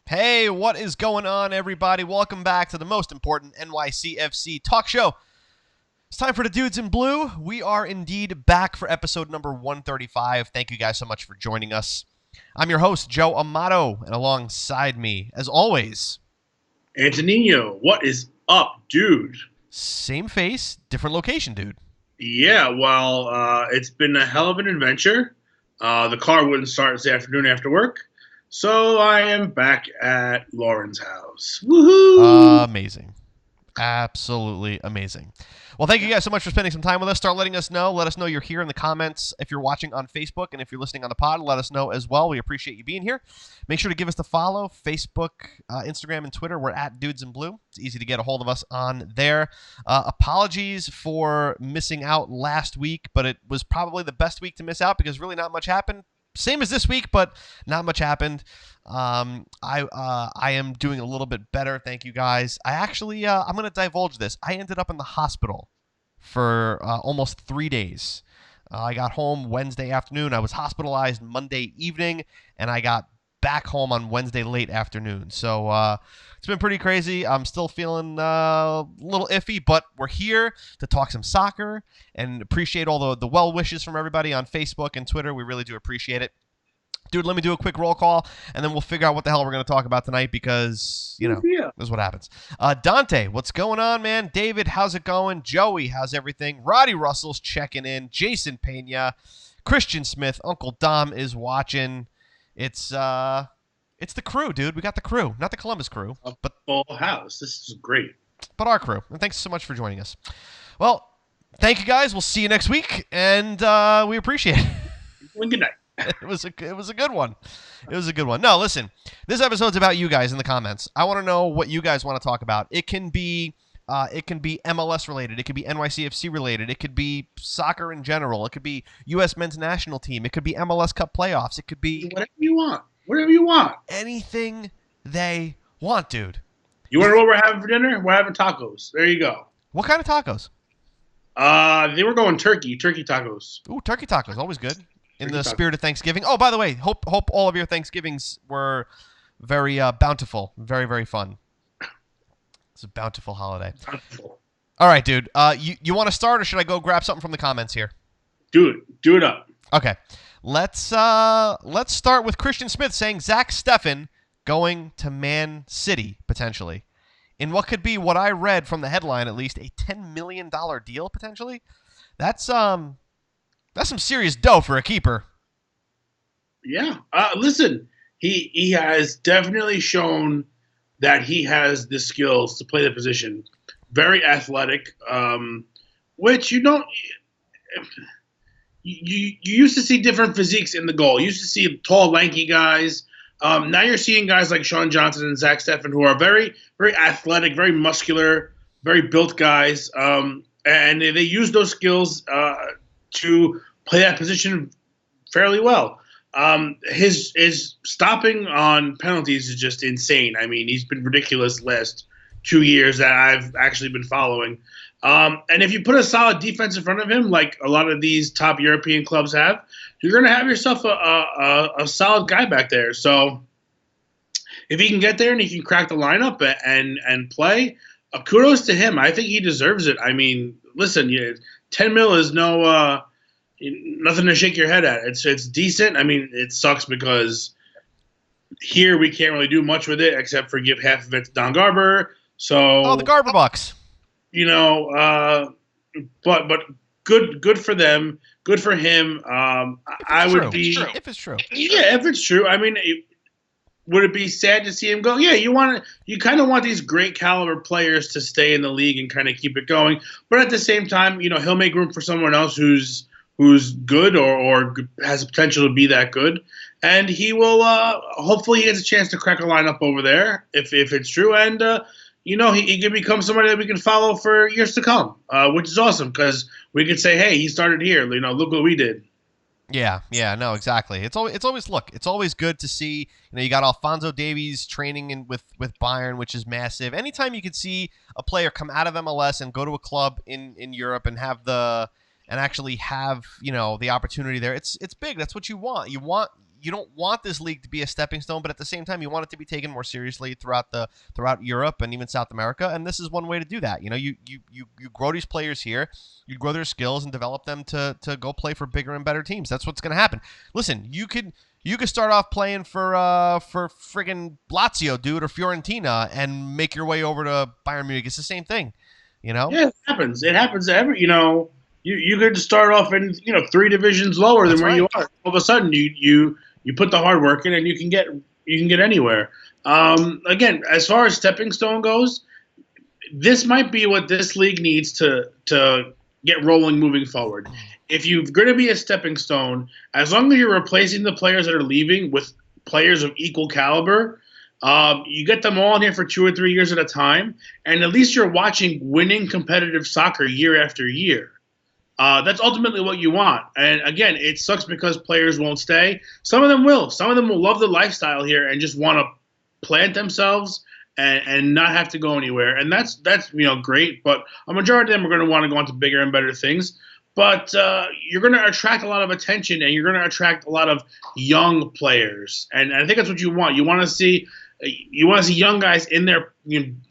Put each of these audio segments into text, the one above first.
Hey, what is going on, everybody? Welcome back to the most important NYCFC talk show. It's time for the Dudes in Blue. We are indeed back for episode number 135. Thank you guys so much for joining us. I'm your host, Joe Amato, and alongside me, as always, Antonino, what is up, dude? same face, different location, dude. Yeah, well, it's been a hell of an adventure. The car wouldn't start this afternoon after work, so I am back at Lauren's house. Woohoo! Amazing. Absolutely amazing. Well, thank you guys so much for spending some time with us. Start letting us know. Let us know you're here in the comments. If you're watching on Facebook and if you're listening on the pod, let us know as well. We appreciate you being here. Make sure to give us the follow. Facebook, Instagram, and Twitter. We're at Dudes in Blue. It's easy to get a hold of us on there. Apologies for missing out last week, but it was probably the best week to miss out because really not much happened. Same as this week, but not much happened. I am doing a little bit better. Thank you guys. I actually, I'm going to divulge this. I ended up in the hospital for almost 3 days. I got home Wednesday afternoon. I was hospitalized Monday evening, and I got back home on Wednesday late afternoon. So it's been pretty crazy. I'm still feeling a little iffy, but we're here to talk some soccer and appreciate all the well wishes from everybody on Facebook and Twitter. We really do appreciate it. Dude, let me do a quick roll call, and then we'll figure out what the hell we're going to talk about tonight because, this is what happens. Dante, what's going on, man? David, how's it going? Joey, how's everything? Roddy Russell's checking in. Jason Pena, Christian Smith, Uncle Dom is watching. It's the crew, dude. We got the crew, not the Columbus crew, but Full house. This is great. But our crew. And thanks so much for joining us. Well, thank you guys. We'll see you next week, and we appreciate it. Well, good night. It was a good one. It was a good one. No, listen. This episode's about you guys in the comments. I want to know what you guys want to talk about. It can be MLS related. It could be NYCFC related. It could be soccer in general. It could be U.S. men's national team. It could be MLS Cup playoffs. It could be whatever you want. Whatever you want. Anything they want, dude. You want to know what we're having for dinner? We're having tacos. There you go. What kind of tacos? They were going turkey tacos. Ooh, turkey tacos, always good. In the spirit of Thanksgiving. Oh, by the way, hope all of your Thanksgivings were very bountiful. Very, very fun. It's a bountiful holiday. Bountiful. All right, dude. You want to start, or should I go grab something from the comments here? Do it up. Okay. Let's start with Christian Smith saying Zack Steffen going to Man City, potentially. In what could be, what I read from the headline at least, a $10 million deal, potentially. That's some serious dough for a keeper. Yeah. Listen, he has definitely shown that he has the skills to play the position. Very athletic, which you don't. You used to see different physiques in the goal. You used to see tall, lanky guys. Now you're seeing guys like Sean Johnson and Zack Steffen who are very, very athletic, very muscular, very built guys, and they use those skills to play that position fairly well. His stopping on penalties is just insane. I mean, he's been ridiculous the last 2 years that I've actually been following. And if you put a solid defense in front of him, like a lot of these top European clubs have, you're going to have yourself a solid guy back there. So if he can get there and he can crack the lineup and play, kudos to him. I think he deserves it. I mean, listen, 10 mil is nothing to shake your head at. It's decent. I mean, it sucks because here we can't really do much with it except for give half of it to Don Garber. So the Garber bucks. But good for them. Good for him. If it's true. Yeah, if it's true. I mean, would it be sad to see him go? Yeah, you kind of want these great caliber players to stay in the league and kind of keep it going. But at the same time, he'll make room for someone else who's good or has the potential to be that good. And he will hopefully he gets a chance to crack a lineup over there if it's true. And, he can become somebody that we can follow for years to come, which is awesome because we could say, hey, he started here. Look what we did. Yeah, no, exactly. It's always good to see. You got Alphonso Davies training with Bayern, which is massive. Anytime you can see a player come out of MLS and go to a club in Europe and actually have the opportunity there, it's big. That's what you want. you don't want this league to be a stepping stone, but at the same time, you want it to be taken more seriously throughout Europe and even South America. And this is one way to do that. You grow these players here, you grow their skills and develop them to go play for bigger and better teams. That's what's going to happen. Listen, you could start off playing for friggin' Lazio, dude, or Fiorentina, and make your way over to Bayern Munich. It's the same thing, Yeah, it happens. It happens to every. You could start off in 3 divisions lower than where you are. All of a sudden, you put the hard work in, and you can get anywhere. Again, as far as stepping stone goes, this might be what this league needs to get rolling moving forward. If you're going to be a stepping stone, as long as you're replacing the players that are leaving with players of equal caliber, you get them all in here for 2 or 3 years at a time, and at least you're watching winning competitive soccer year after year. That's ultimately what you want. And again, it sucks because players won't stay. Some of them will. Some of them will love the lifestyle here and just want to plant themselves and not have to go anywhere. And that's great. But a majority of them are going to want to go on to bigger and better things. But you're going to attract a lot of attention, and you're going to attract a lot of young players. And I think that's what you want. You want to see young guys in their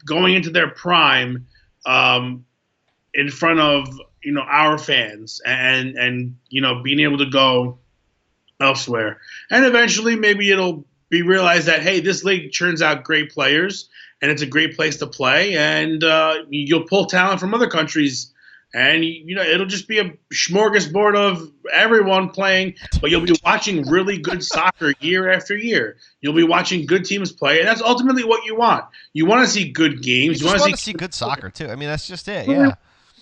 going into their prime in front of our fans and being able to go elsewhere. And eventually maybe it'll be realized that, hey, this league churns out great players and it's a great place to play, and you'll pull talent from other countries, and it'll just be a smorgasbord of everyone playing, but you'll be watching really good soccer year after year. You'll be watching good teams play, and that's ultimately what you want. You want to see good games. You want to see good soccer too. I mean, that's just it. Yeah.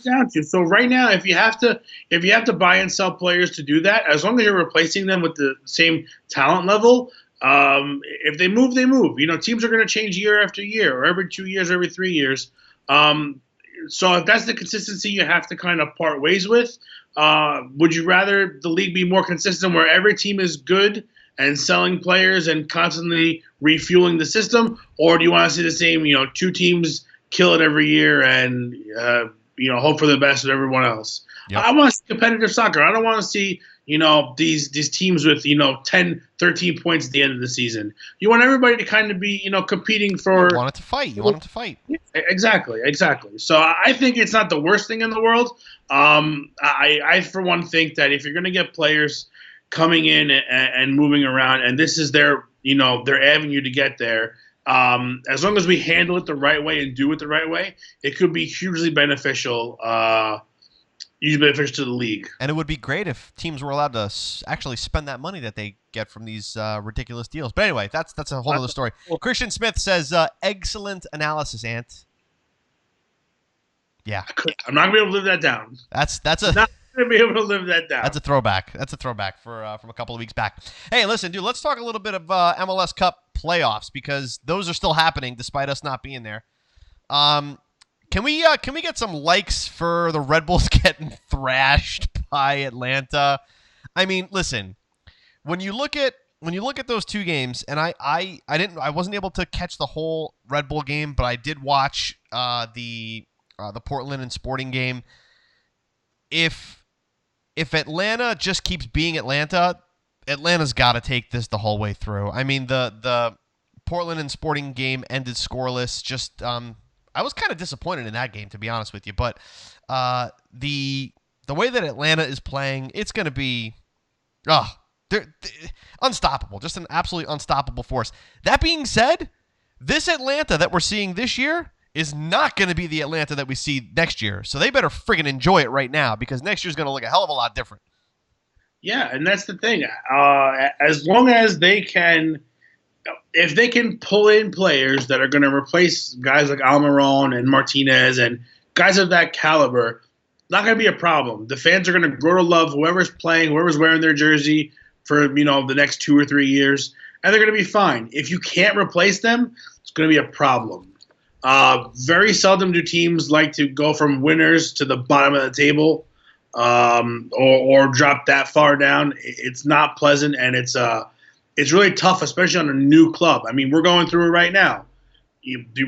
Down to. So right now, if you have to buy and sell players to do that, as long as you're replacing them with the same talent level, if they move, they move. Teams are going to change year after year, or every 2 years, or every 3 years. So if that's the consistency you have to kind of part ways with, would you rather the league be more consistent where every team is good and selling players and constantly refueling the system, or do you want to see the same 2 teams kill it every year and hope for the best of everyone else? Yep. I want to see competitive soccer. I don't want to see, these teams with, 10, 13 points at the end of the season. You want everybody to kind of be, competing for. You want it to fight. You want them to fight. Yeah, exactly. So I think it's not the worst thing in the world. I for one, think that if you're going to get players coming in and moving around, and this is their avenue to get there, as long as we handle it the right way and do it the right way, it could be hugely beneficial to the league. And it would be great if teams were allowed to actually spend that money that they get from these ridiculous deals. But anyway, that's a whole other story. Christian Smith says, excellent analysis, Ant. Yeah. I'm not going to be able to live that down. That's not going to be able to live that down. That's a throwback. That's a throwback from a couple of weeks back. Hey, listen, dude, let's talk a little bit of MLS Cup playoffs, because those are still happening despite us not being there. Can we get some likes for the Red Bulls getting thrashed by Atlanta? I mean, listen, when you look at those 2 games, and I wasn't able to catch the whole Red Bull game, but I did watch the Portland and Sporting game. If Atlanta just keeps being Atlanta, Atlanta's got to take this the whole way through. I mean, the Portland and Sporting game ended scoreless. Just I was kind of disappointed in that game, to be honest with you. But the way that Atlanta is playing, it's going to be they're unstoppable, just an absolutely unstoppable force. That being said, this Atlanta that we're seeing this year is not going to be the Atlanta that we see next year. So they better friggin' enjoy it right now, because next year's going to look a hell of a lot different. Yeah, and that's the thing. As long as they can, if they can pull in players that are going to replace guys like Almiron and Martinez and guys of that caliber, not going to be a problem. The fans are going to grow to love whoever's playing, whoever's wearing their jersey for the next 2 or 3 years, and they're going to be fine. If you can't replace them, it's going to be a problem. Very seldom do teams like to go from winners to the bottom of the table, or drop that far down. It's not pleasant, and it's really tough, especially on a new club. I mean, we're going through it right now.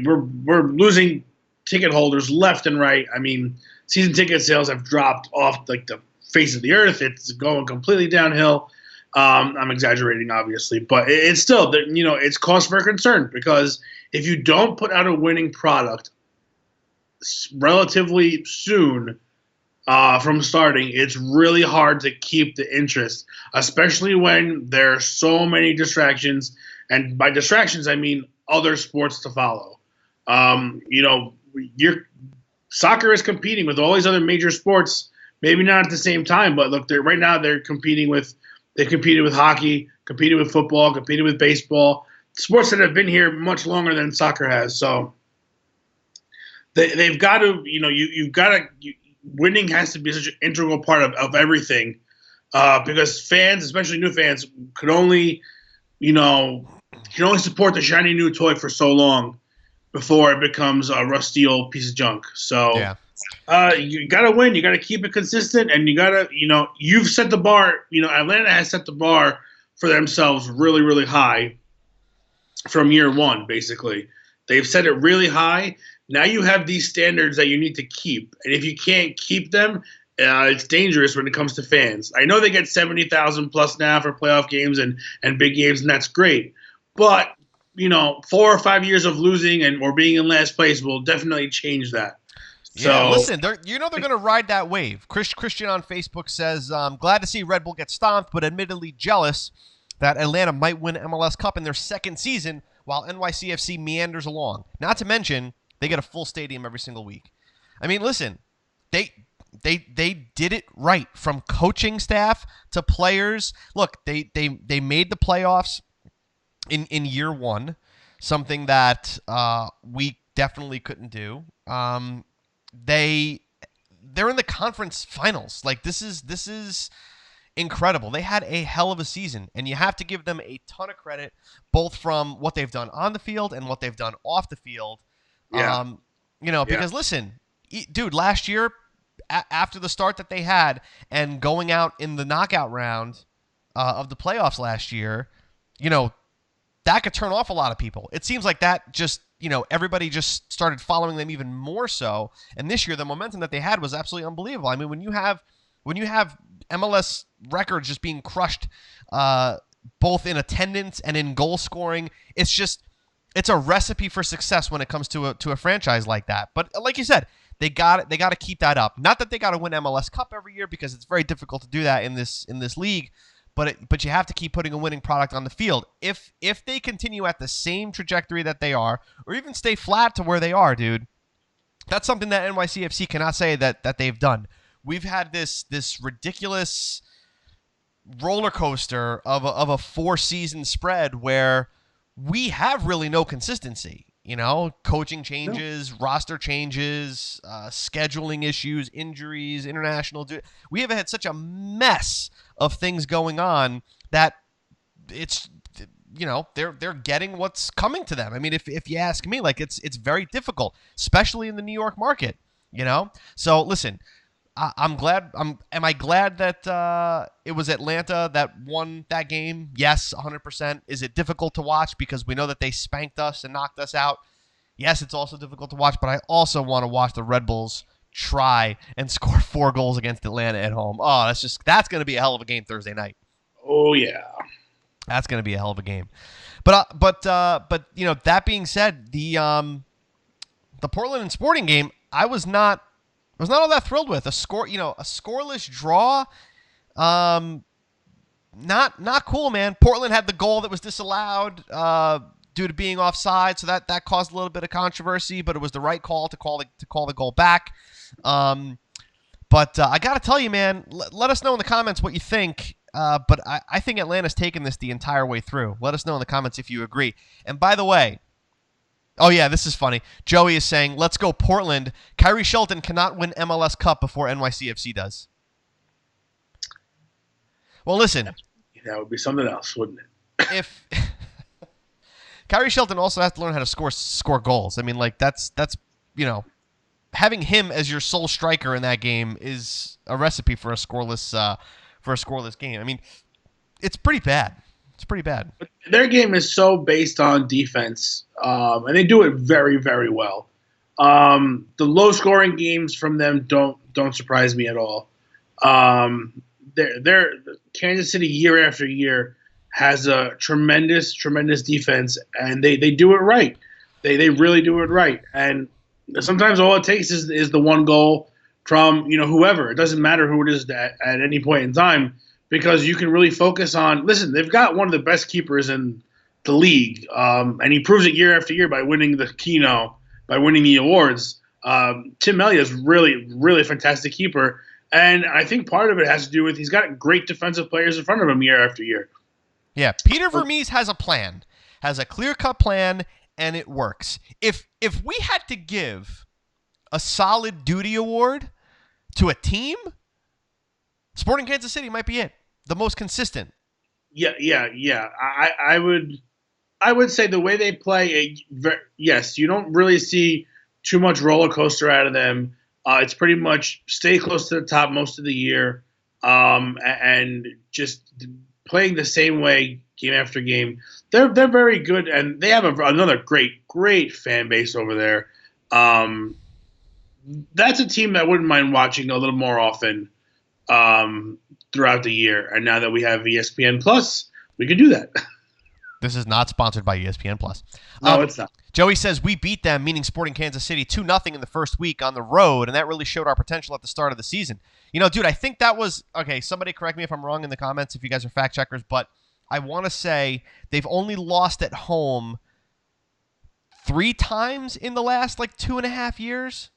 We're losing ticket holders left and right. I mean, season ticket sales have dropped off like the face of the earth. It's going completely downhill. I'm exaggerating, obviously, but it's still, it's cause for concern because if you don't put out a winning product relatively soon from starting, it's really hard to keep the interest, especially when there are so many distractions. And by distractions, I mean other sports to follow. Soccer is competing with all these other major sports, maybe not at the same time, but look, right now they competed with hockey, competed with football, competed with baseball, sports that have been here much longer than soccer has. So they've got to, winning has to be such an integral part of everything, because fans, especially new fans, can only support the shiny new toy for so long before it becomes a rusty old piece of junk. So Yeah. You got to win. You got to keep it consistent, and you got to, you've set the bar. Atlanta has set the bar for themselves really, really high from year one. Basically, they've set it really high. Now you have these standards that you need to keep, and if you can't keep them, it's dangerous when it comes to fans. I know they get 70,000 plus now for playoff games and big games, and that's great. But 4 or 5 years of losing or being in last place will definitely change that. Yeah, listen, they're going to ride that wave. Christian on Facebook says, glad to see Red Bull get stomped, but admittedly jealous that Atlanta might win MLS Cup in their second season while NYCFC meanders along. Not to mention, they get a full stadium every single week. I mean, listen, they did it right, from coaching staff to players. Look, they made the playoffs in year one, something that we definitely couldn't do. They're in the conference finals. Like, this is incredible. They had a hell of a season, and you have to give them a ton of credit, both from what they've done on the field and what they've done off the field. Yeah. Because listen, dude, last year, after the start that they had and going out in the knockout round of the playoffs last year, that could turn off a lot of people. It seems like that just, everybody just started following them even more so. And this year, the momentum that they had was absolutely unbelievable. I mean, when you have MLS records just being crushed, both in attendance and in goal scoring, it's a recipe for success when it comes to a franchise like that. But like you said, they got to keep that up. Not that they got to win MLS Cup every year, because it's very difficult to do that in this league. But you have to keep putting a winning product on the field. If they continue at the same trajectory that they are, or even stay flat to where they are, dude, that's something that NYCFC cannot say that they've done. We've had this ridiculous roller coaster of a 4-season spread where we have really no consistency. Coaching changes, roster changes, scheduling issues, injuries, international. We have had such a mess of things going on that it's, they're getting what's coming to them. I mean, if you ask me, like, it's very difficult, especially in the New York market. So listen, I'm glad. Am I glad that it was Atlanta that won that game? Yes, 100%. Is it difficult to watch because we know that they spanked us and knocked us out? Yes, it's also difficult to watch, but I also want to watch the Red Bulls try and score 4 goals against Atlanta at home. Oh, that's going to be a hell of a game Thursday night. Oh yeah, that's going to be a hell of a game. But that being said, the Portland and Sporting game, I was not all that thrilled with. A scoreless draw. Not cool, man. Portland had the goal that was disallowed due to being offside, so that caused a little bit of controversy, but it was the right call to call the goal back. But I got to tell you, man, let us know in the comments what you think. But I think Atlanta's taken this the entire way through. Let us know in the comments if you agree. And by the way, oh yeah, this is funny. Joey is saying, let's go Portland. Kyrie Shelton cannot win MLS Cup before NYCFC does. Well, listen. That would be something else, wouldn't it? If Kyrie Shelton also has to learn how to score goals. I mean, like, that's having him as your sole striker in that game is a recipe for a scoreless game. I mean, it's pretty bad. It's pretty bad. Their game is so based on defense, and they do it very, very well. The low-scoring games from them don't surprise me at all. they're Kansas City year after year has a tremendous defense, and they do it right. They really do it right. And sometimes all it takes is the one goal from whoever. It doesn't matter who it is at any point in time, because you can really focus on. Listen, they've got one of the best keepers in the league, and he proves it year after year by winning the Keno, by winning the awards. Tim Elliott is really a fantastic keeper, and I think part of it has to do with he's got great defensive players in front of him year after year. Yeah, Peter Vermees has a plan, has a clear-cut plan, and it works. If we had to give a solid duty award to a team, Sporting Kansas City might be it. The most consistent. Yeah. I would say the way they play, yes, you don't really see too much roller coaster out of them. It's pretty much stay close to the top most of the year, and just playing the same way game after game. They're very good, and they have another great fan base over there. That's a team that I wouldn't mind watching a little more often throughout the year. And now that we have ESPN Plus, we can do that. This is not sponsored by ESPN Plus. No, it's not. Joey says, we beat them, meaning Sporting Kansas City, 2-0 in the first week on the road, and that really showed our potential at the start of the season. Dude, I think that was – okay, somebody correct me if I'm wrong in the comments if you guys are fact checkers, but I want to say they've only lost at home 3 times in the last, 2.5 years.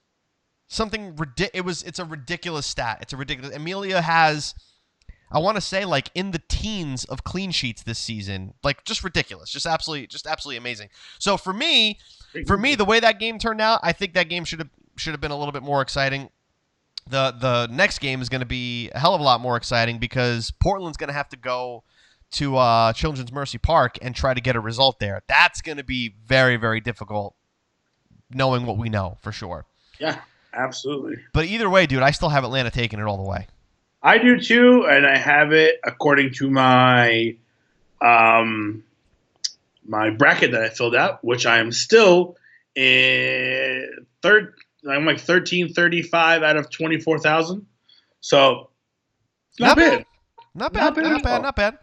Something ridiculous. It's a ridiculous stat. It's a ridiculous – Amelia has – I want to say in the teens of clean sheets this season, just ridiculous, just absolutely amazing. So for me, the way that game turned out, I think that game should have been a little bit more exciting. The next game is going to be a hell of a lot more exciting because Portland's going to have to go to Children's Mercy Park and try to get a result there. That's going to be very, very difficult, knowing what we know for sure. Yeah, absolutely. But either way, dude, I still have Atlanta taking it all the way. I do too, and I have it according to my my bracket that I filled out, which I am still in third. I'm 1335 out of 24,000. So not bad. Not bad.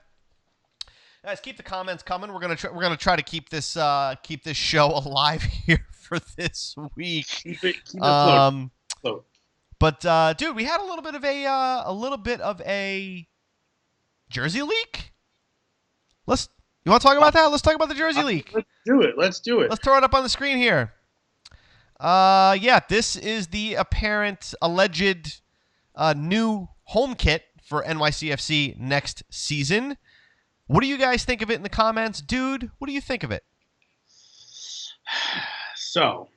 Guys, keep the comments coming. We're gonna try to keep this show alive here for this week. Keep it float. But dude, we had a little bit of a jersey leak. You want to talk about that? Let's talk about the jersey leak. Let's do it. Let's throw it up on the screen here. Yeah, this is the alleged new home kit for NYCFC next season. What do you guys think of it in the comments? Dude, what do you think of it? So,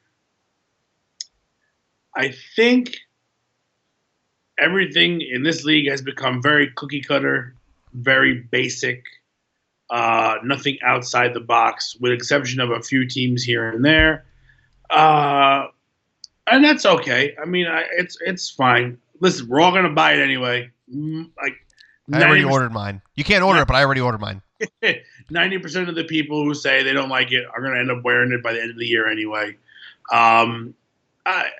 I think everything in this league has become very cookie cutter, very basic, nothing outside the box, with exception of a few teams here and there. And that's okay. I mean, it's fine. Listen, we're all going to buy it anyway. I already ordered mine. You can't order it, but I already ordered mine. 90% of the people who say they don't like it are going to end up wearing it by the end of the year anyway.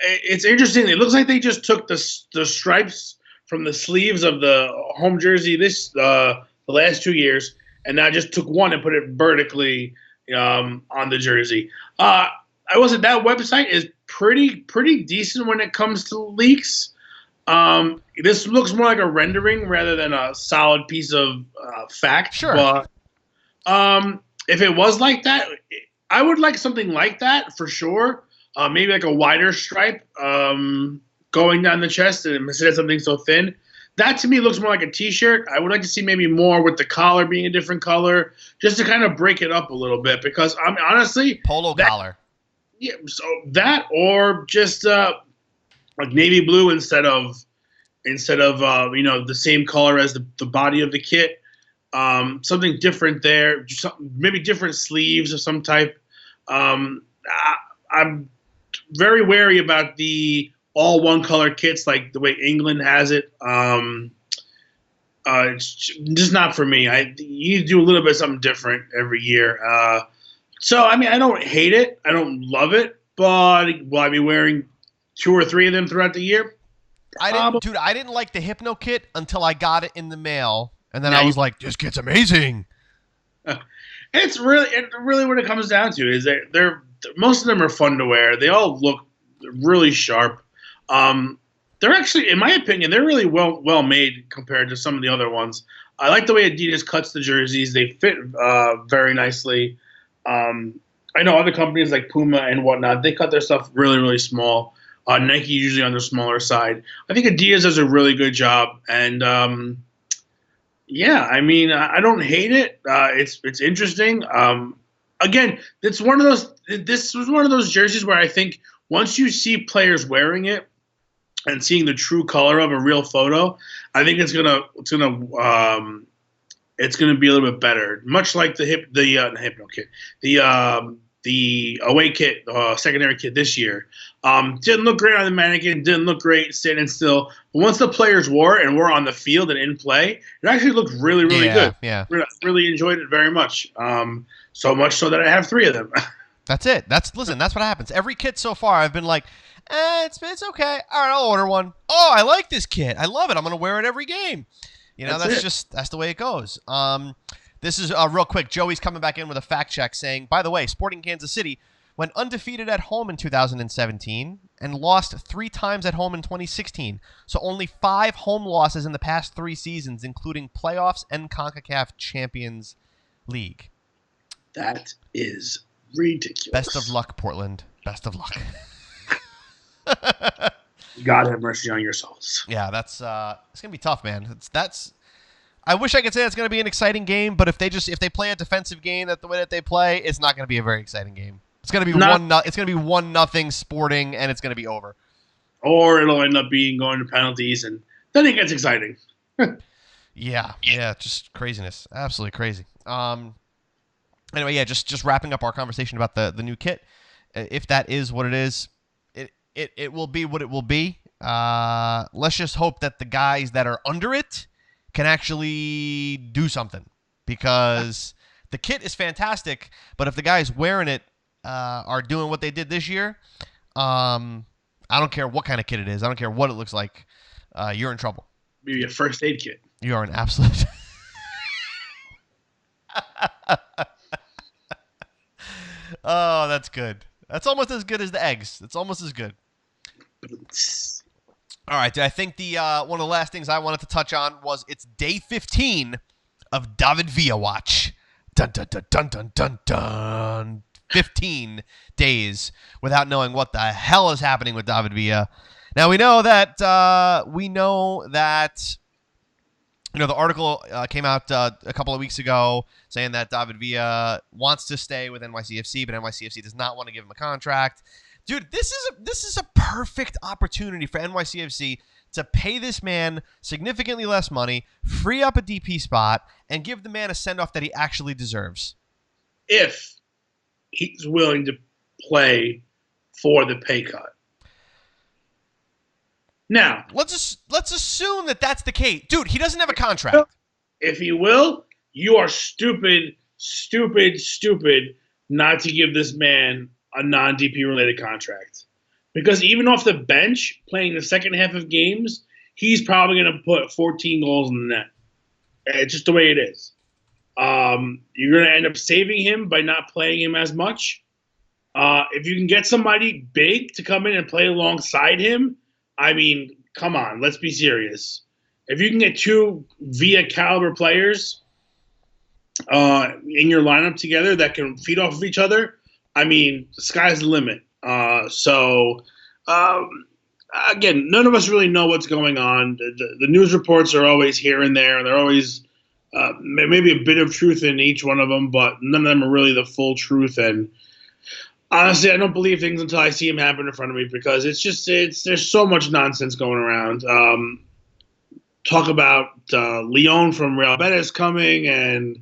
It's interesting. It looks like they just took the stripes from the sleeves of the home jersey the last 2 years, and now just took one and put it vertically on the jersey. I will say that website is pretty decent when it comes to leaks. This looks more like a rendering rather than a solid piece of fact. Sure. But if it was like that, I would like something like that for sure. Maybe like a wider stripe going down the chest instead of something so thin. That to me looks more like a T-shirt. I would like to see maybe more with the collar being a different color, just to kind of break it up a little bit. Because I'm honestly polo collar. Yeah, so that or just like navy blue instead of the same color as the body of the kit. Something different there. Maybe different sleeves of some type. I'm very wary about the all one color kits like the way England has it. It's just not for me. You need to do a little bit of something different every year. So I mean, I don't hate it. I don't love it, but will I be wearing 2 or 3 of them throughout the year? I didn't like the Hypno kit until I got it in the mail, and then I was like, this kit's amazing. It's really what it comes down to is that most of them are fun to wear. They all look really sharp. They're actually, in my opinion, they're really well made compared to some of the other ones. I like the way Adidas cuts the jerseys. They fit very nicely. I know other companies like Puma and whatnot, they cut their stuff really, really small. Nike usually on the smaller side. I think Adidas does a really good job. And, yeah, I mean, I don't hate it. It's interesting. Again, this was one of those jerseys where I think once you see players wearing it and seeing the true color of a real photo, I think it's gonna be a little bit better. Much like the Hypno kit, the away kit, secondary kit this year. Didn't look great on the mannequin. Didn't look great standing still. But once the players wore it and were on the field and in play, it actually looked really, really good. Yeah, really enjoyed it very much. So much so that I have 3 of them. That's it. That's what happens. Every kit so far, I've been like, it's okay. All right, I'll order one. Oh, I like this kit. I love it. I'm gonna wear it every game. You know, that's the way it goes. This is real quick. Joey's coming back in with a fact check saying, by the way, Sporting Kansas City went undefeated at home in 2017 and lost 3 times at home in 2016. So only 5 home losses in the past 3 seasons, including playoffs and CONCACAF Champions League. That is ridiculous. Best of luck, Portland. Best of luck. God have mercy on your souls. Yeah, that's it's gonna be tough, man. I wish I could say it's gonna be an exciting game, but if they play a defensive game the way that they play, it's not gonna be a very exciting game. It's gonna be It's gonna be 1-0 Sporting, and it's gonna be over. Or it'll end up being going to penalties, and then it gets exciting. Yeah, just craziness, absolutely crazy. Anyway, yeah, just wrapping up our conversation about the new kit. If that is what it is, it will be what it will be. Let's just hope that the guys that are under it can actually do something, because the kit is fantastic, but if the guys wearing it are doing what they did this year, I don't care what kind of kit it is. I don't care what it looks like. You're in trouble. Maybe a first aid kit. You are an absolute... Oh, that's good. That's almost as good as the eggs. It's almost as good. All right, I think the one of the last things I wanted to touch on was it's day 15 of David Villa watch. Dun dun dun dun dun dun dun. 15 days without knowing what the hell is happening with David Villa. Now we know that the article came out a couple of weeks ago saying that David Villa wants to stay with NYCFC, but NYCFC does not want to give him a contract. Dude, this is a perfect opportunity for NYCFC to pay this man significantly less money, free up a DP spot, and give the man a send-off that he actually deserves. If he's willing to play for the pay cut. Now, let's assume that that's the case. Dude, he doesn't have a contract. If he will, you are stupid not to give this man a non-DP related contract. Because even off the bench, playing the second half of games, he's probably going to put 14 goals in the net. It's just the way it is. You're going to end up saving him by not playing him as much. If you can get somebody big to come in and play alongside him, I mean, come on, let's be serious. If you can get 2 Villa caliber players in your lineup together that can feed off of each other, I mean, the sky's the limit. Again, none of us really know what's going on. The news reports are always here and there. They're always maybe a bit of truth in each one of them, but none of them are really the full truth. And honestly, I don't believe things until I see them happen in front of me, because there's so much nonsense going around. Talk about Leon from Real Betis coming, and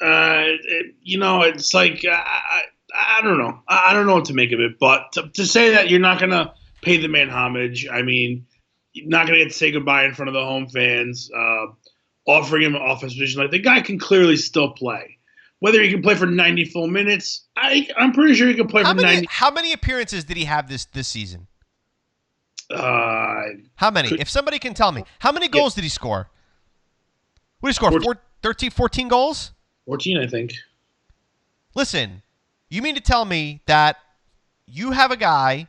it's like I don't know. I don't know what to make of it. But to say that you're not gonna pay the man homage, I mean, you're not gonna get to say goodbye in front of the home fans, offering him an offense position, like the guy can clearly still play. Whether he can play for 90 full minutes, I'm pretty sure he can play for 90. How many appearances did he have this season? How many? If somebody can tell me, how many goals did he score? What did he score? 13, 14 goals? 14, I think. Listen, you mean to tell me that you have a guy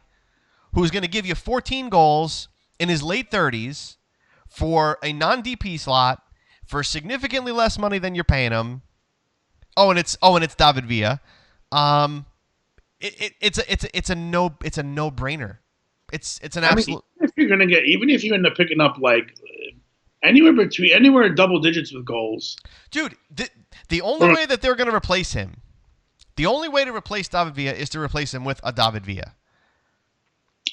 who's going to give you 14 goals in his late 30s for a non-DP slot for significantly less money than you're paying him? Oh, and it's David Villa. It's a no-brainer. It's an absolute. Even if you end up picking up like anywhere double digits with goals, dude. The only way that they're going to replace him, the only way to replace David Villa is to replace him with a David Villa,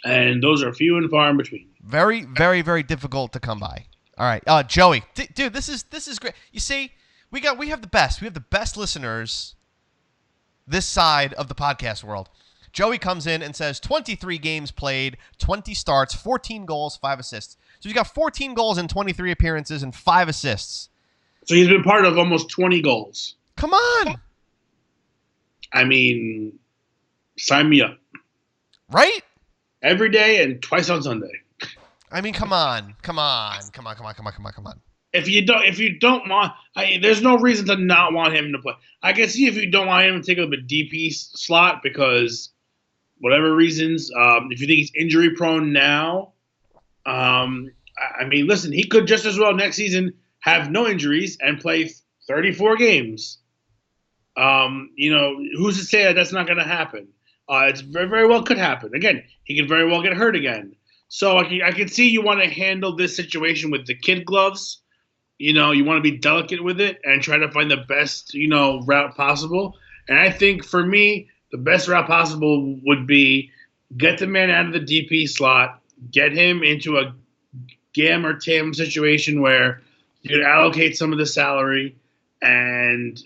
and those are few and far in between. Very, very, very difficult to come by. All right, Joey, dude, this is great. You see, we have the best listeners this side of the podcast world. Joey comes in and says 23 games played, 20 starts, 14 goals, 5 assists. So he's got 14 goals in 23 appearances and 5 assists. So he's been part of almost 20 goals. Come on. I mean, sign me up. Right? Every day and twice on Sunday. I mean, come on. If you don't want, there's no reason to not want him to play. I can see if you don't want him to take up a DP slot because whatever reasons, if you think he's injury prone now, I mean, listen, he could just as well next season have no injuries and play 34 games. Who's to say that that's not going to happen? It's very, very well could happen. Again, he could very well get hurt again. So I can see you want to handle this situation with the kid gloves. You want to be delicate with it and try to find the best, route possible. And I think for me, the best route possible would be get the man out of the DP slot, get him into a GAM or TAM situation where you could allocate some of the salary and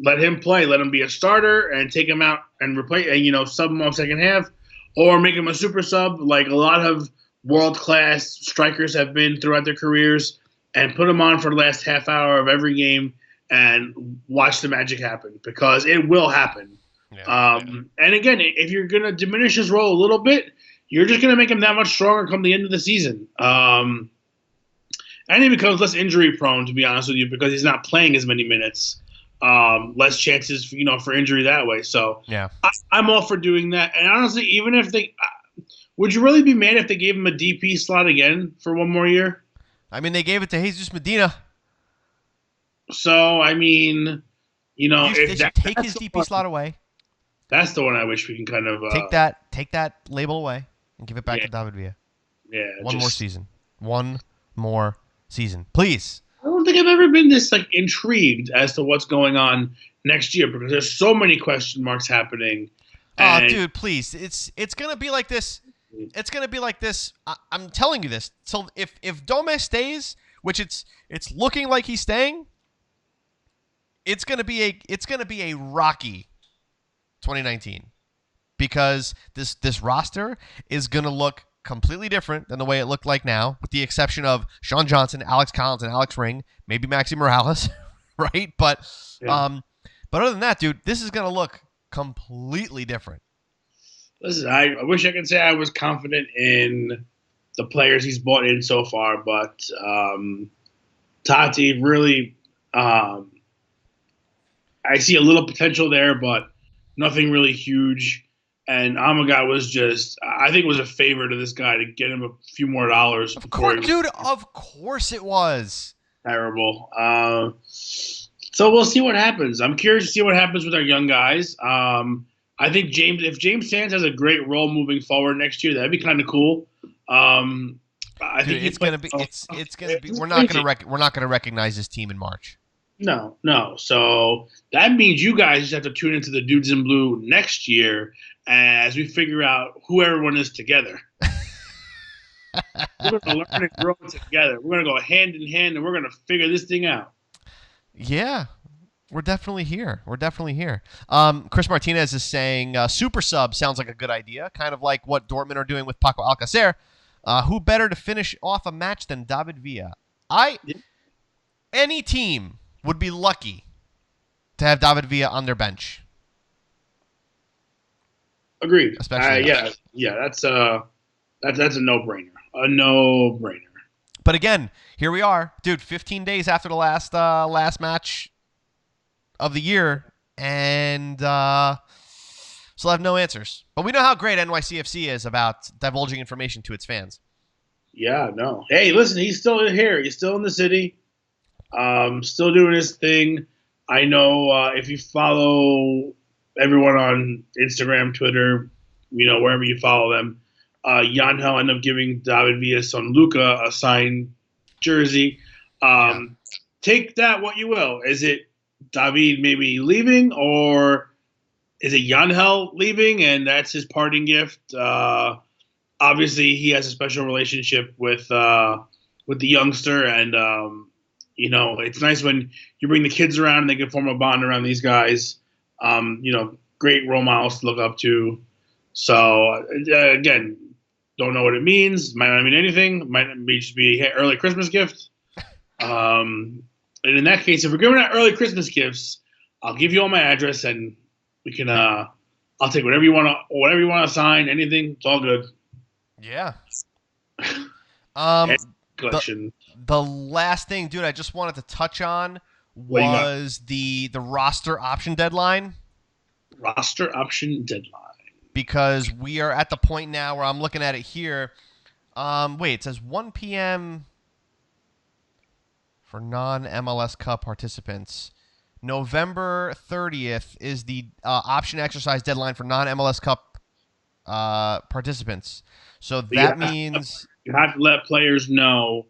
let him play. Let him be a starter and take him out and replace, sub him off second half, or make him a super sub like a lot of world-class strikers have been throughout their careers, and put him on for the last half hour of every game and watch the magic happen, because it will happen. Yeah. And again, if you're going to diminish his role a little bit, you're just going to make him that much stronger come the end of the season. And he becomes less injury prone, to be honest with you, because he's not playing as many minutes. Less chances, for injury that way. So yeah, I'm all for doing that. And honestly, even if would you really be mad if they gave him a DP slot again for one more year? I mean, they gave it to Jesus Medina. So, I mean, they should take his DP slot away. That's the one I wish we can kind of take that label away and give it back to David Villa. Yeah, One more season, please. I don't think I've ever been this intrigued as to what's going on next year, because there's so many question marks happening. Oh, dude, please! It's gonna be like this. It's gonna be like this. I'm telling you this. So if Dome stays, which it's looking like he's staying, it's gonna be a rocky 2019, because this roster is gonna look completely different than the way it looked like now, with the exception of Sean Johnson, Alex Collins, and Alex Ring, maybe Maxi Morales, right? But but other than that, dude, this is gonna look completely different. Listen, I wish I could say I was confident in the players he's brought in so far, but Tati really, I see a little potential there, but nothing really huge. And Amagat was I think it was a favor to this guy to get him a few more dollars. Of course, dude, of course it was. Terrible. So we'll see what happens. I'm curious to see what happens with our young guys. I think if James Sands has a great role moving forward next year, that'd be kind of cool. I think it's gonna be. We're not gonna recognize this team in March. No. So that means you guys just have to tune into the Dudes in Blue next year as we figure out who everyone is together. We're gonna learn and grow together. We're gonna go hand in hand, and we're gonna figure this thing out. Yeah. We're definitely here. Chris Martinez is saying super sub sounds like a good idea, kind of like what Dortmund are doing with Paco Alcacer. Who better to finish off a match than David Villa? Any team would be lucky to have David Villa on their bench. Agreed. Especially yeah. That's That's a no-brainer. A no-brainer. But again, here we are, dude. 15 days after the last match of the year, and still have no answers. But we know how great NYCFC is about divulging information to its fans. Yeah, no. Hey, listen, he's still in here. He's still in the city. Still doing his thing. I know if you follow everyone on Instagram, Twitter, wherever you follow them, Jan Hell ended up giving David Villa Luca a signed jersey. Take that what you will. Is it David maybe leaving, or is it Jan Hell leaving and that's his parting gift? Obviously, he has a special relationship with the youngster, and it's nice when you bring the kids around and they can form a bond around these guys. Great role models to look up to. So again, don't know what it means. Might not mean anything. Might just be an early Christmas gift. And in that case, if we're giving out early Christmas gifts, I'll give you all my address, and we can. I'll take whatever you want to sign. Anything, it's all good. Yeah. Collection. The last thing, dude, I just wanted to touch on was the roster option deadline. Roster option deadline. Because we are at the point now where I'm looking at it here. It says 1 p.m. for non-MLS Cup participants. November 30th is the option exercise deadline for non-MLS Cup participants. So that means you have to let players know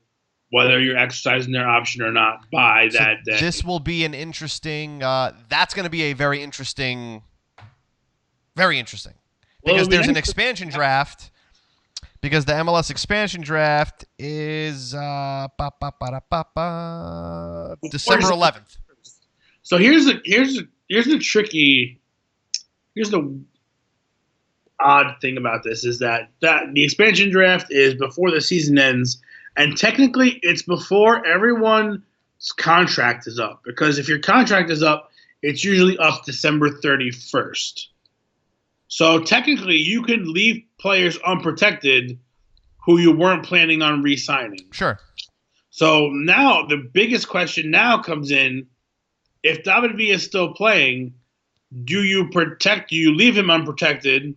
whether you're exercising their option or not by that day. This will be an interesting. That's going to be a very interesting. Very interesting. Because there's an expansion draft. Because the MLS expansion draft is December 11th. So here's the odd thing about this is that the expansion draft is before the season ends, and technically it's before everyone's contract is up. Because if your contract is up, it's usually up December 31st. So technically, you can leave players unprotected who you weren't planning on re-signing. Sure. So now the biggest question now comes in: if David Villa is still playing, do you leave him unprotected?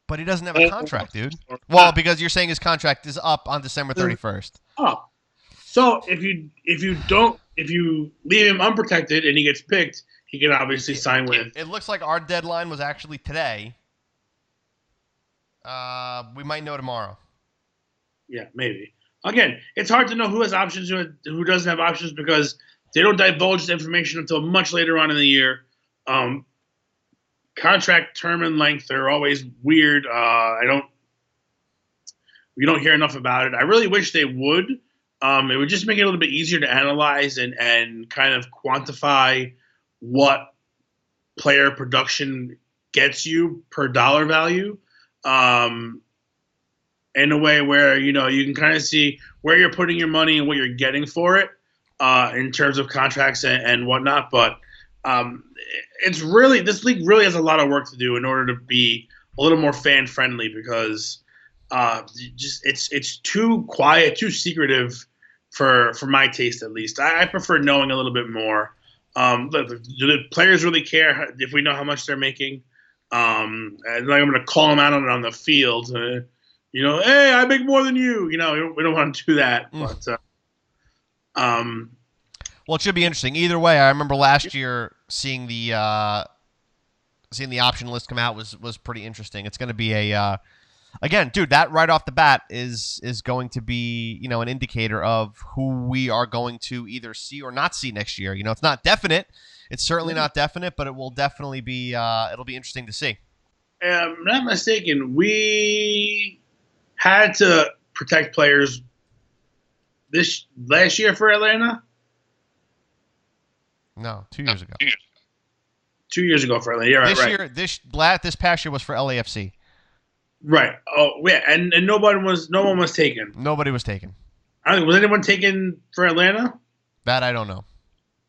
But he doesn't have a contract, dude. Well, because you're saying his contract is up on December 31st. Oh, so if you leave him unprotected and he gets picked, he can obviously sign with. It looks like our deadline was actually today. We might know tomorrow. Yeah, maybe. Again, it's hard to know who has options, who doesn't have options, because they don't divulge this information until much later on in the year. Contract term and length are always weird. We don't hear enough about it. I really wish they would. It would just make it a little bit easier to analyze and kind of quantify what player production gets you per dollar value, in a way where you can kind of see where you're putting your money and what you're getting for it, in terms of contracts and whatnot. But this league really has a lot of work to do in order to be a little more fan friendly, because it's too quiet, too secretive for my taste, at least. I prefer knowing a little bit more. Do the players really care if we know how much they're making? And I'm going to call them out on the field. Hey, I make more than you. We don't want to do that. But well, it should be interesting. Either way, I remember last year seeing the option list come out was pretty interesting. It's going to be again, dude, that right off the bat is going to be, an indicator of who we are going to either see or not see next year. It's not definite. It's certainly not definite, but it will definitely be it'll be interesting to see. I'm not mistaken, we had to protect players this last year for Atlanta? No, 2 years ago. 2 years ago for Atlanta. Yeah, right. This past year was for LAFC. Right. Oh, yeah, and no one was taken. Nobody was taken. Was anyone taken for Atlanta? That I don't know.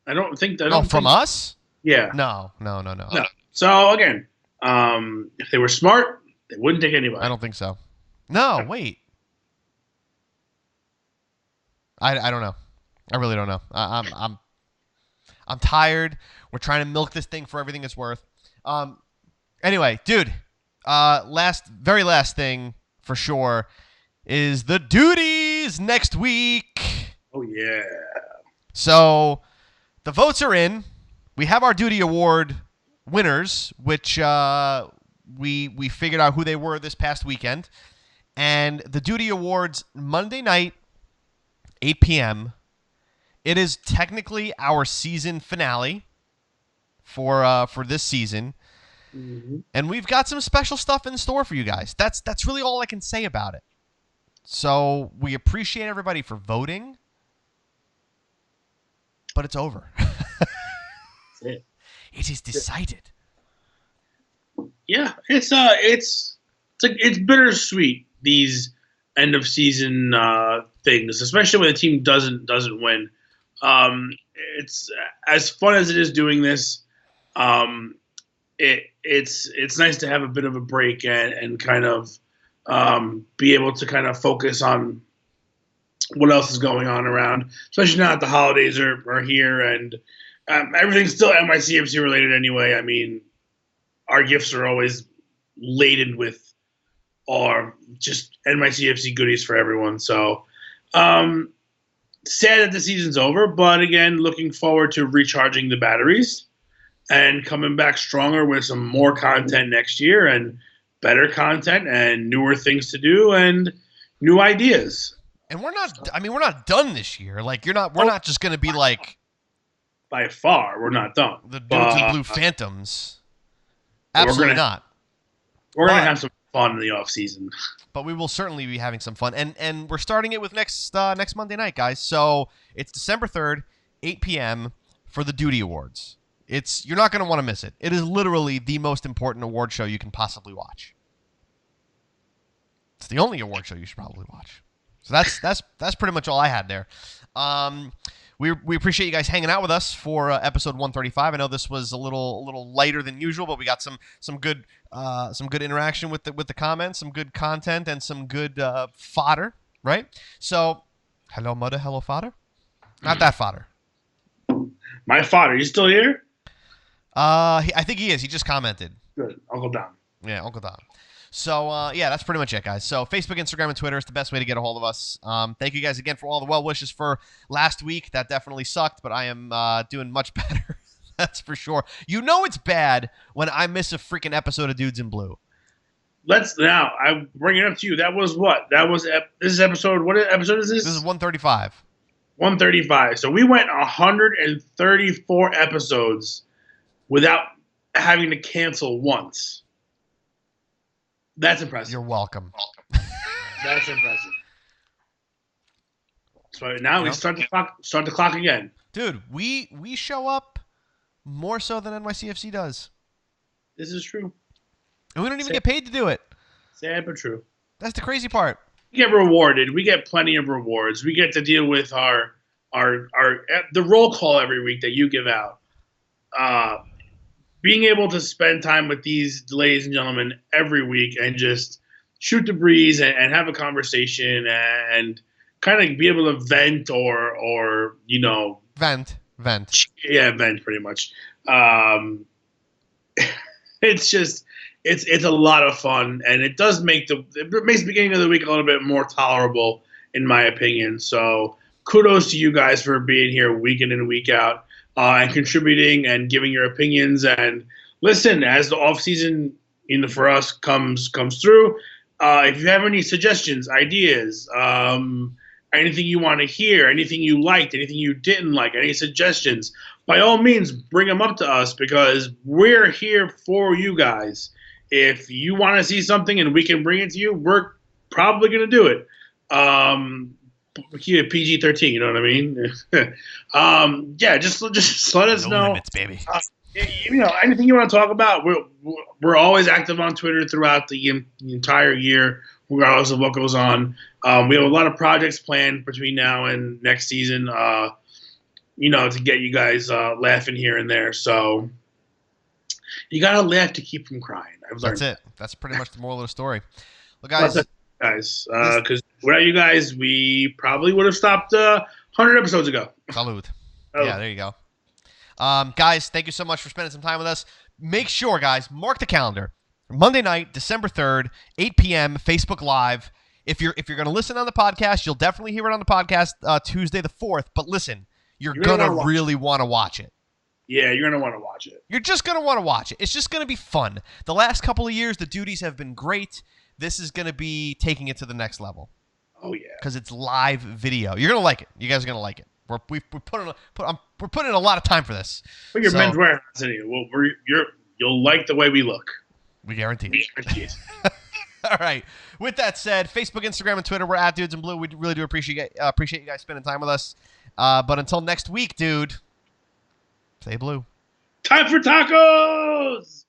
I don't think that. From us? Yeah. No. So again, if they were smart, they wouldn't take anybody. I don't think so. No, wait. I don't know. I really don't know. I'm tired. We're trying to milk this thing for everything it's worth. Anyway, dude. Very last thing for sure is the duties next week. Oh yeah. So the votes are in. We have our duty award winners, which we figured out who they were this past weekend, and the duty awards Monday night, 8 p.m. It is technically our season finale for this season. Mm-hmm. And we've got some special stuff in store for you guys. That's really all I can say about it. So we appreciate everybody for voting, but it's over. That's it. It is decided. Yeah, it's bittersweet, these end of season things, especially when the team doesn't win. It's as fun as it is doing this. It's nice to have a bit of a break and kind of be able to kind of focus on what else is going on around, especially now that the holidays are here and everything's still NYCFC related anyway. I mean, our gifts are always laden with our just NYCFC goodies for everyone. So sad that the season's over, but again, looking forward to recharging the batteries and coming back stronger with some more content next year and better content and newer things to do and new ideas. And we're not done this year. Like we're not just going to be like, by far, we're not done. The dudes in blue phantoms. Absolutely not. We're going to have some fun in the off season. But we will certainly be having some fun. And we're starting it with next Monday night, guys. So it's December 3rd, 8 p.m. for the Duty Awards. You're not going to want to miss it. It is literally the most important award show you can possibly watch. It's the only award show you should probably watch. So that's pretty much all I had there. We appreciate you guys hanging out with us for episode 135. I know this was a little lighter than usual, but we got some good interaction with the comments, some good content, and some good fodder. Right? So, hello mother, hello fodder. Not that fodder. My fodder, you still here? I think he is. He just commented. Good, Uncle Don. Yeah, Uncle Don. So, yeah, that's pretty much it, guys. So, Facebook, Instagram, and Twitter is the best way to get a hold of us. Thank you guys again for all the well wishes for last week. That definitely sucked, but I am doing much better. That's for sure. You know it's bad when I miss a freaking episode of Dudes in Blue. I bring it up to you. That was what? This is episode, what episode is this? This is 135. 135. So we went 134 episodes without having to cancel once. That's impressive. You're welcome. That's impressive. So now we start the clock again. Dude, we show up more so than NYCFC does. This is true. And we don't even get paid to do it. Sad but true. That's the crazy part. We get rewarded. We get plenty of rewards. We get to deal with the roll call every week that you give out. Being able to spend time with these ladies and gentlemen every week and just shoot the breeze and have a conversation and kind of be able to vent or Vent. Yeah, vent pretty much. It's a lot of fun, and it makes the beginning of the week a little bit more tolerable, in my opinion. So kudos to you guys for being here week in and week out. And contributing and giving your opinions. And listen, as the off season for us comes through, if you have any suggestions, ideas, anything you want to hear, anything you liked, anything you didn't like, any suggestions, by all means, bring them up to us because we're here for you guys. If you want to see something and we can bring it to you, we're probably going to do it. PG-13, you know what I mean? Yeah, just let us know. Limits, baby. Anything you want to talk about, we're always active on Twitter throughout the entire year, regardless of what goes on. We have a lot of projects planned between now and next season, to get you guys laughing here and there. So you got to laugh to keep from crying. I've learned. That's it. That's pretty much the moral of the story. Well, guys, guys. Because without you guys, we probably would have stopped 100 episodes ago. Salud. Yeah, there you go. Guys, thank you so much for spending some time with us. Make sure, guys, mark the calendar. Monday night, December 3rd, 8 p.m., Facebook Live. If you're going to listen on the podcast, you'll definitely hear it on the podcast Tuesday the 4th. But listen, you're going to really want to watch it. Yeah, you're going to want to watch it. You're just going to want to watch it. It's just going to be fun. The last couple of years, the duties have been great. This is going to be taking it to the next level. Oh, yeah. Because it's live video. You're going to like it. You guys are going to like it. We're putting in a lot of time for this. Put your men's warehouse in here. You'll like the way we look. We guarantee it. All right. With that said, Facebook, Instagram, and Twitter, we're at Dudes in Blue. We really do appreciate you guys spending time with us. But until next week, dude, stay blue. Time for tacos!